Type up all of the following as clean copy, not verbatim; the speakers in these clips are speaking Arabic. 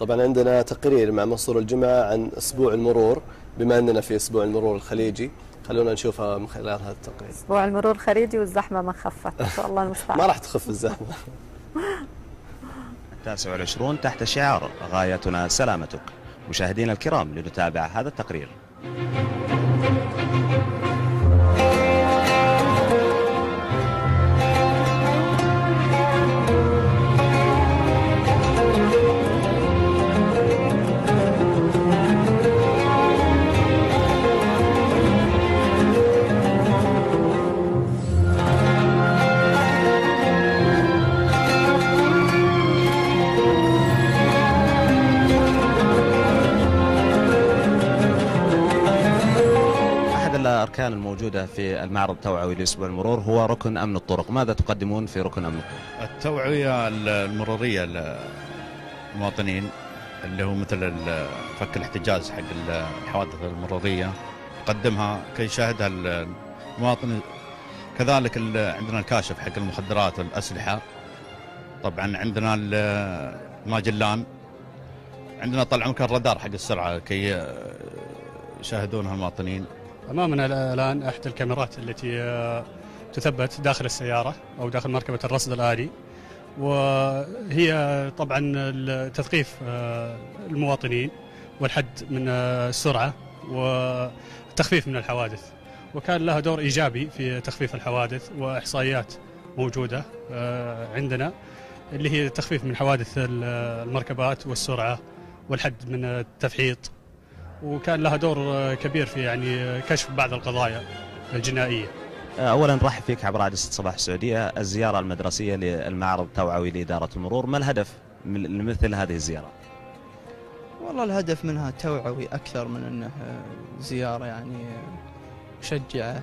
طبعا عندنا تقرير مع منصور الجمعة عن أسبوع المرور، بما أننا في أسبوع المرور الخليجي، خلونا نشوفها من خلال هذا التقرير. أسبوع المرور الخليجي والزحمة ما خفت إن شاء الله المستعان. ما راح تخف الزحمة. 29 تحت شعار غايتنا سلامتك. مشاهدينا الكرام، لنتابع هذا التقرير. الأركان الموجودة في المعرض التوعوي لأسبوع المرور هو ركن أمن الطرق. ماذا تقدمون في ركن أمن الطرق؟ التوعية المرورية للمواطنين، اللي هو مثل فك الاحتجاز حق الحوادث المرورية، نقدمها كي يشاهدها المواطن. كذلك عندنا الكاشف حق المخدرات والأسلحة، طبعا عندنا الماجلان، عندنا طال عمرك الرادار حق السرعة كي يشاهدونها المواطنين. أمامنا الآن أحد الكاميرات التي تثبت داخل السيارة أو داخل مركبة الرصد الآلي، وهي طبعا تثقيف المواطنين والحد من السرعة والتخفيف من الحوادث، وكان لها دور إيجابي في تخفيف الحوادث، وإحصائيات موجودة عندنا اللي هي تخفيف من حوادث المركبات والسرعة والحد من التفحيط، وكان لها دور كبير في يعني كشف بعض القضايا الجنائية. أولا نرحب فيك عبر عدسة صباح السعودية. الزيارة المدرسية للمعرض التوعوي لإدارة المرور، ما الهدف من مثل هذه الزيارة؟ والله الهدف منها توعوي أكثر من أنه زيارة يعني مشجعة.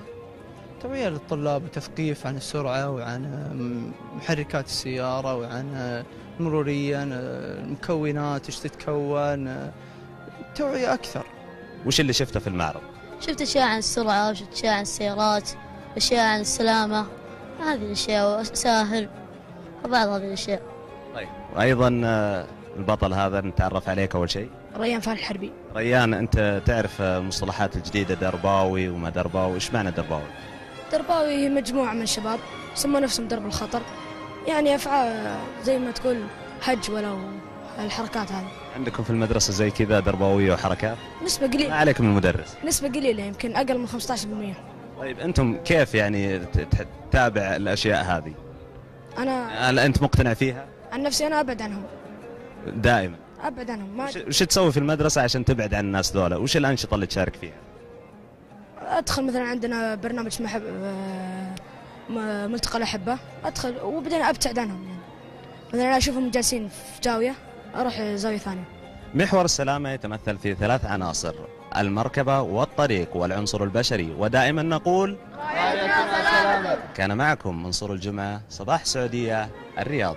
توعية للطلاب وتثقيف عن السرعة وعن محركات السيارة وعن المرورية، المكونات ايش تتكون، توعية أكثر. وش اللي شفته في المعرض؟ شفت أشياء عن السرعة، وشفت أشياء عن السيارات، أشياء عن السلامة، هذه الأشياء وساهل وبعض هذه الأشياء. طيب، وأيضا البطل هذا نتعرف عليك أول شيء. ريان فهد الحربي. ريان، أنت تعرف مصطلحات الجديدة درباوي وما درباوي، إيش معنى درباوي؟ درباوي هي مجموعة من الشباب سموا نفسهم درب الخطر، يعني أفعال زي ما تقول هج ولو الحركات هذه. عندكم في المدرسة زي كذا درباوية وحركات؟ نسبة قليلة. ما عليكم المدرس؟ نسبة قليلة، يمكن أقل من 15%. طيب أنتم كيف يعني تتابع الأشياء هذه؟ أنا أنت مقتنع فيها؟ عن نفسي أنا أبعد عنهم دائما. أبعد عنهم. وش تسوي في المدرسة عشان تبعد عن الناس ذولا؟ وش الأنشطة اللي تشارك فيها؟ أدخل مثلا عندنا برنامج ملتقى الأحبة، أدخل وبعدين أبتعد عنهم. يعني مثلا أنا أشوفهم جالسين في زاوية أروح زاوية ثانية. محور السلامة يتمثل في 3 عناصر: المركبة والطريق والعنصر البشري، ودائما نقول غايتنا سلامتك. كان معكم منصور الجمعة، صباح السعودية، الرياض.